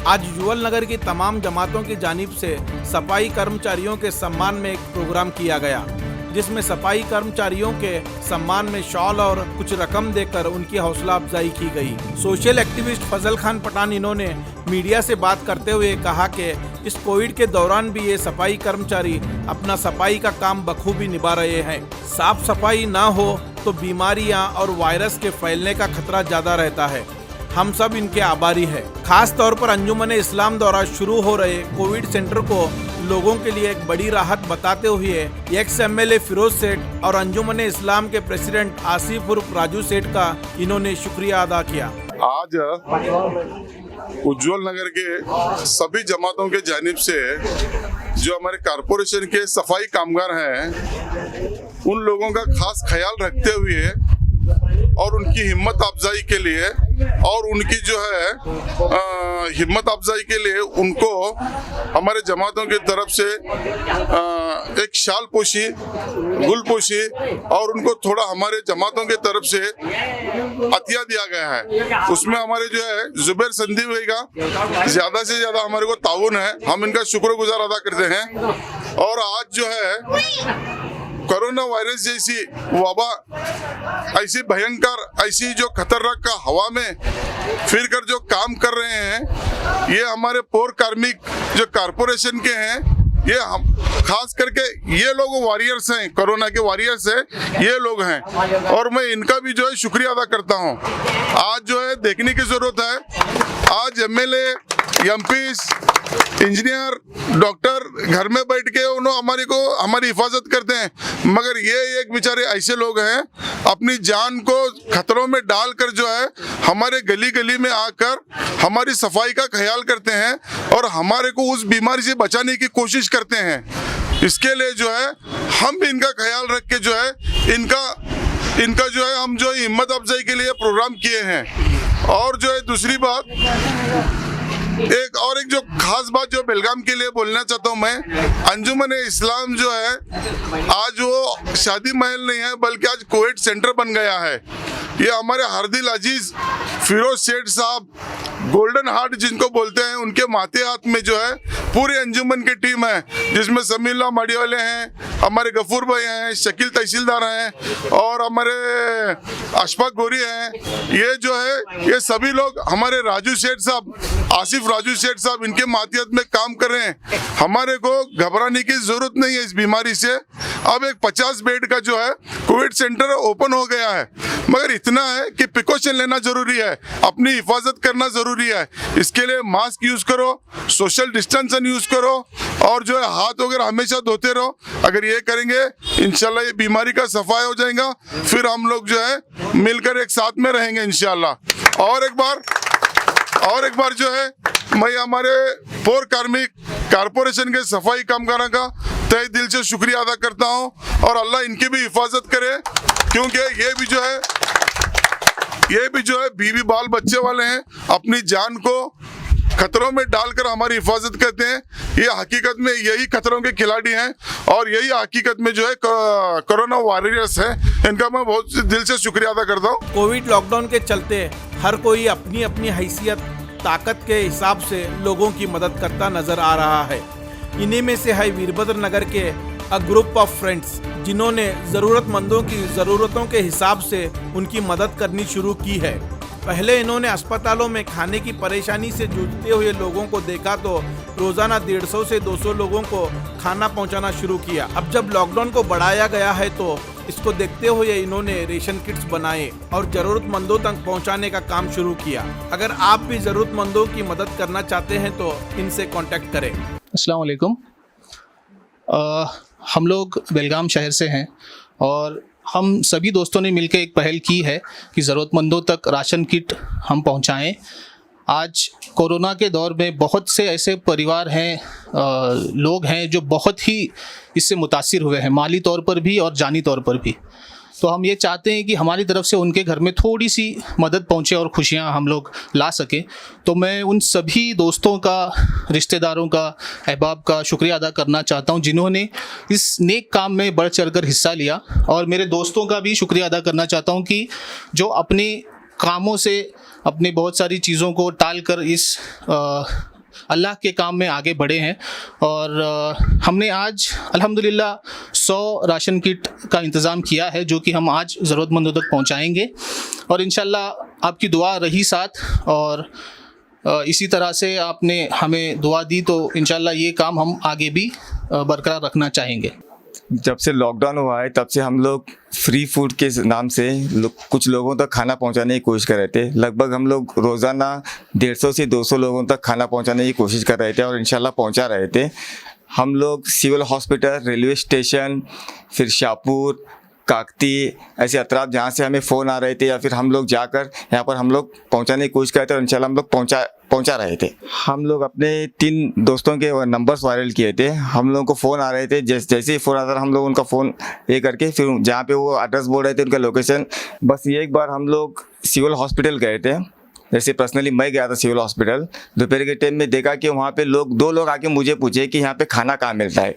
आज युवल नगर की तमाम जमातों की जानिब से सफाई कर्मचारियों के सम्मान में एक प्रोग्राम किया गया, जिसमें सफाई कर्मचारियों के सम्मान में शॉल और कुछ रकम देकर उनकी हौसला अफजाई की गई। सोशल एक्टिविस्ट फजल खान पठान इन्होंने मीडिया से बात करते हुए कहा कि इस कोविड के दौरान भी ये सफाई कर्मचारी अपना सफाई का काम बखूबी निभा रहे हैं। साफ सफाई ना हो तो बीमारियां और वायरस के फैलने का खतरा ज्यादा रहता है। हम सब इनके आभारी हैं। खास तौर पर अंजुमन इस्लाम द्वारा शुरू हो रहे कोविड सेंटर को लोगों के लिए एक बड़ी राहत बताते हुए एक्स एमएलए फिरोज सेठ और अंजुमन इस्लाम के प्रेसिडेंट आसिफ उर्फ राजू सेठ का इन्होंने शुक्रिया अदा किया। आज उज्जवल नगर के सभी जमातों के जानिब से जो हमारे कारपोरेशन के सफाई कामगार हैं, उन लोगों का खास ख्याल रखते हुए और उनकी हिम्मत अफजाई के लिए और उनकी जो है हिम्मत अफजाई के लिए उनको हमारे जमातों की तरफ से एक शाल पोशी, गुल पोशी और उनको थोड़ा हमारे जमातों की तरफ से अतिया दिया गया है। उसमें हमारे जो है जुबैर संधी भाई का ज्यादा से ज्यादा हमारे को ताउन है, हम इनका शुक्रगुजार अदा करते हैं। और आज जो है कोरोना वायरस जैसी वबा, ऐसी भयंकर, ऐसी जो खतरनाक का हवा में फिर कर जो काम कर रहे हैं, ये हमारे पौर कार्मिक जो कारपोरेशन के हैं, ये हम खास करके ये लोग वॉरियर्स हैं, कोरोना के वॉरियर्स हैं ये लोग हैं। और मैं इनका भी जो है शुक्रिया अदा करता हूँ। आज जो है देखने की जरूरत है, आज एमएलए, एमपीज, इंजीनियर, डॉक्टर घर में बैठ के उन्होंने हमारी हिफाजत करते हैं, मगर ये एक बेचारे ऐसे लोग हैं अपनी जान को खतरों में डालकर जो है हमारे गली गली में आकर हमारी सफाई का ख्याल करते हैं और हमारे को उस बीमारी से बचाने की कोशिश करते हैं। इसके लिए जो है हम भी इनका ख्याल रख के जो है इनका जो है हम जो हिम्मत अफजाई के लिए प्रोग्राम किए हैं। और जो है दूसरी बात, एक जो खास बात जो बेलगाम के लिए बोलना चाहता हूँ मैं, अंजुमन इस्लाम जो है आज वो शादी महल नहीं है बल्कि आज कोविड सेंटर बन गया है। ये हमारे हरदिल अजीज फिरोज सेठ साहब गोल्डन हार्ट जिनको बोलते हैं, उनके माथे हाथ में जो है पूरी अंजुमन की टीम है, जिसमें समील्ला माड़ी वाले हैं, हमारे गफूर भाई हैं, शकील तहसीलदार हैं और हमारे अशफाक गोरी हैं। ये जो है ये सभी लोग हमारे राजू सेठ साहब, आसिफ राजू सेठ साहब, इनके मातहत में काम कर रहे हैं। हमारे को घबराने की जरूरत नहीं है इस बीमारी से। अब एक 50 बेड का जो है कोविड सेंटर ओपन हो गया है, मगर इतना है कि प्रिकॉशन लेना जरूरी है, अपनी हिफाजत करना जरूरी है। इसके लिए मास्क यूज करो, सोशल डिस्टेंसन यूज करो और जो है हाथ वगैरह हमेशा धोते रहो। अगर ये करेंगे इंशाल्लाह ये बीमारी का सफाई हो जाएगा, फिर हम लोग जो है मिलकर एक साथ में रहेंगे इंशाल्लाह। और एक बार जो है मैं हमारे पौर कार्मिक कारपोरेशन के सफाई कामगारों का तहे दिल से शुक्रिया अदा करता हूं और अल्लाह इनकी भी हिफाजत करे, क्योंकि ये भी जो है बीवी बाल बच्चे वाले हैं, अपनी जान को खतरों में डालकर हमारी हिफाजत करते हैं। ये हकीकत में यही खतरों के खिलाड़ी हैं और यही हकीकत में जो है कोरोना वॉरियर्स है। इनका मैं बहुत दिल से शुक्रिया अदा करता हूँ। कोविड लॉकडाउन के चलते हर कोई अपनी अपनी हैसियत, ताकत के हिसाब से लोगों की मदद करता नजर आ रहा है। इन्हीं में से है वीरभद्र नगर के अ ग्रुप ऑफ फ्रेंड्स, जिन्होंने ज़रूरतमंदों की ज़रूरतों के हिसाब से उनकी मदद करनी शुरू की है। पहले इन्होंने अस्पतालों में खाने की परेशानी से जूझते हुए लोगों को देखा तो रोज़ाना 150 से 200 लोगों को खाना पहुंचाना शुरू किया। अब जब लॉकडाउन को बढ़ाया गया है तो इसको देखते हुए इन्होंने रेशन किट्स बनाए और ज़रूरतमंदों तक पहुंचाने का काम शुरू किया। अगर आप भी ज़रूरतमंदों की मदद करना चाहते हैं तो इनसे कॉन्टेक्ट करें। अस्सलाम वालेकुम। हम लोग बेलगाम शहर से हैं और हम सभी दोस्तों ने मिलकर एक पहल की है कि ज़रूरतमंदों तक राशन किट हम पहुंचाएं। आज कोरोना के दौर में बहुत से ऐसे परिवार हैं, लोग हैं जो बहुत ही इससे मुतासिर हुए हैं, माली तौर पर भी और जानी तौर पर भी। तो हम ये चाहते हैं कि हमारी तरफ से उनके घर में थोड़ी सी मदद पहुंचे और खुशियां हम लोग ला सकें। तो मैं उन सभी दोस्तों का, रिश्तेदारों का, अहबाब का शुक्रिया अदा करना चाहता हूं जिन्होंने इस नेक काम में बढ़ चढ़कर हिस्सा लिया। और मेरे दोस्तों का भी शुक्रिया अदा करना चाहता हूं कि जो अपने कामों से अपनी बहुत सारी चीज़ों को टाल कर इस अल्लाह के काम में आगे बढ़े हैं। और हमने आज अल्हम्दुलिल्लाह 100 राशन किट का इंतज़ाम किया है, जो कि हम आज ज़रूरतमंदों तक पहुंचाएंगे। और इंशाल्लाह आपकी दुआ रही साथ, और इसी तरह से आपने हमें दुआ दी, तो इंशाल्लाह ये काम हम आगे भी बरकरार रखना चाहेंगे। जब से लॉकडाउन हुआ है तब से हम लोग फ्री फूड के नाम से कुछ लोगों तक खाना पहुंचाने की कोशिश कर रहे थे। लगभग हम लोग रोज़ाना 150 से 200 लोगों तक खाना पहुंचाने की कोशिश कर रहे थे और इंशाल्लाह पहुंचा रहे थे। हम लोग सिविल हॉस्पिटल, रेलवे स्टेशन, फिर शाहपुर, काकती, ऐसे अतराफ जहाँ से हमें फ़ोन आ रहे थे, या फिर हम लोग जाकर यहाँ पर हम लोग पहुँचाने की कोशिश कर रहे थे और इंशाल्लाह हम लोग पहुँचा रहे थे। हम लोग अपने 3 दोस्तों के नंबर्स वायरल किए थे। हम लोगों को फ़ोन आ रहे थे, जैसे ही फ़ोन आता था हम लोग उनका फ़ोन ये करके फिर जहाँ पे वो एड्रेस बोल रहे थे उनका लोकेशन, बस ये एक बार हम लोग सिविल हॉस्पिटल गए थे। जैसे पर्सनली मैं गया था सिविल हॉस्पिटल, दोपहर के टाइम में देखा कि वहाँ पे 2 लोग आके मुझे पूछे कि यहाँ पे खाना कहाँ मिलता है।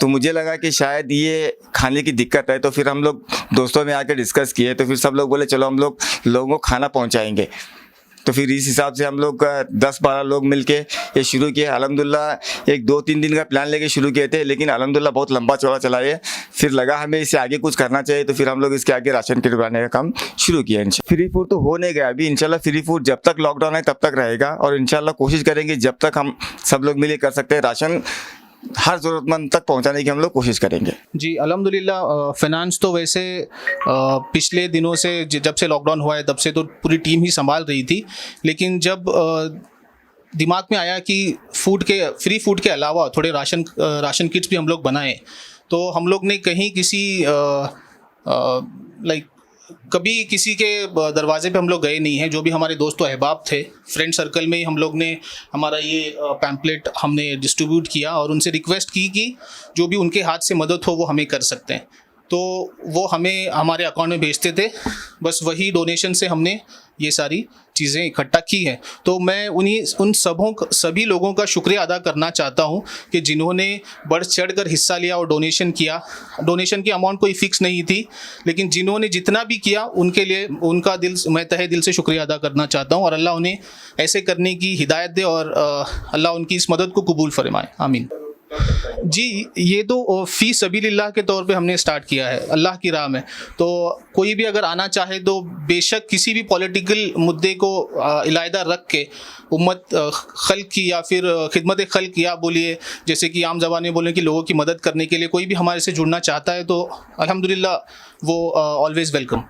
तो मुझे लगा कि शायद ये खाने की दिक्कत है। तो फिर हम लोग दोस्तों में आके डिस्कस किए, तो फिर सब लोग बोले चलो हम लोग लोगों को खाना पहुँचाएँगे। तो फिर इस हिसाब से हम लोग 10-12 लोग मिलके ये शुरू किए। अल्हम्दुलिल्लाह एक 2-3 दिन का प्लान लेके शुरू किए थे, लेकिन अल्हम्दुलिल्लाह बहुत लंबा चौड़ा चला ये। फिर लगा हमें इससे आगे कुछ करना चाहिए, तो फिर हम लोग इसके आगे राशन किट बनाने का काम शुरू किया। इंशाल्लाह फ्री फूड तो हो नहीं गया अभी, इंशाल्लाह फ्री फूड जब तक लॉकडाउन है तब तक रहेगा, और इंशाल्लाह कोशिश करेंगे जब तक हम सब लोग मिले कर सकते हैं राशन हर ज़रूरतमंद तक पहुंचाने की हम लोग कोशिश करेंगे। जी अल्हम्दुलिल्लाह फाइनेंस तो वैसे पिछले दिनों से जब से लॉकडाउन हुआ है तब से तो पूरी टीम ही संभाल रही थी, लेकिन जब दिमाग में आया कि फ्री फूड के अलावा थोड़े राशन किट्स भी हम लोग बनाएं, तो हम लोग ने कहीं किसी कभी किसी के दरवाजे पे हम लोग गए नहीं हैं। जो भी हमारे दोस्त अहबाब थे, फ्रेंड सर्कल में ही हम लोग ने हमारा ये पैम्पलेट हमने डिस्ट्रीब्यूट किया और उनसे रिक्वेस्ट की कि जो भी उनके हाथ से मदद हो वो हमें कर सकते हैं। तो वो हमें हमारे अकाउंट में भेजते थे, बस वही डोनेशन से हमने ये सारी चीज़ें इकट्ठा की हैं। तो मैं उन सभी लोगों का शुक्रिया अदा करना चाहता हूँ कि जिन्होंने बढ़ चढ़ कर हिस्सा लिया और डोनेशन किया। डोनेशन की अमाउंट कोई फ़िक्स नहीं थी, लेकिन जिन्होंने जितना भी किया उनके लिए मैं तहे दिल से शुक्रिया अदा करना चाहता हूँ, और अल्लाह उन्हें ऐसे करने की हिदायत दे और अल्लाह उनकी इस मदद को कबूल फरमाए, आमीन। जी ये तो फ़ी सबीलिल्लाह के तौर पे हमने स्टार्ट किया है, अल्लाह की राह में। तो कोई भी अगर आना चाहे तो बेशक किसी भी पॉलिटिकल मुद्दे को इलायदा रख के उम्मत खल्क की या फिर खिदमत खल्क या बोलिए, जैसे कि आम ज़बान में बोलें कि लोगों की मदद करने के लिए कोई भी हमारे से जुड़ना चाहता है तो अल्हम्दुलिल्लाह वो ऑलवेज़ वेलकम।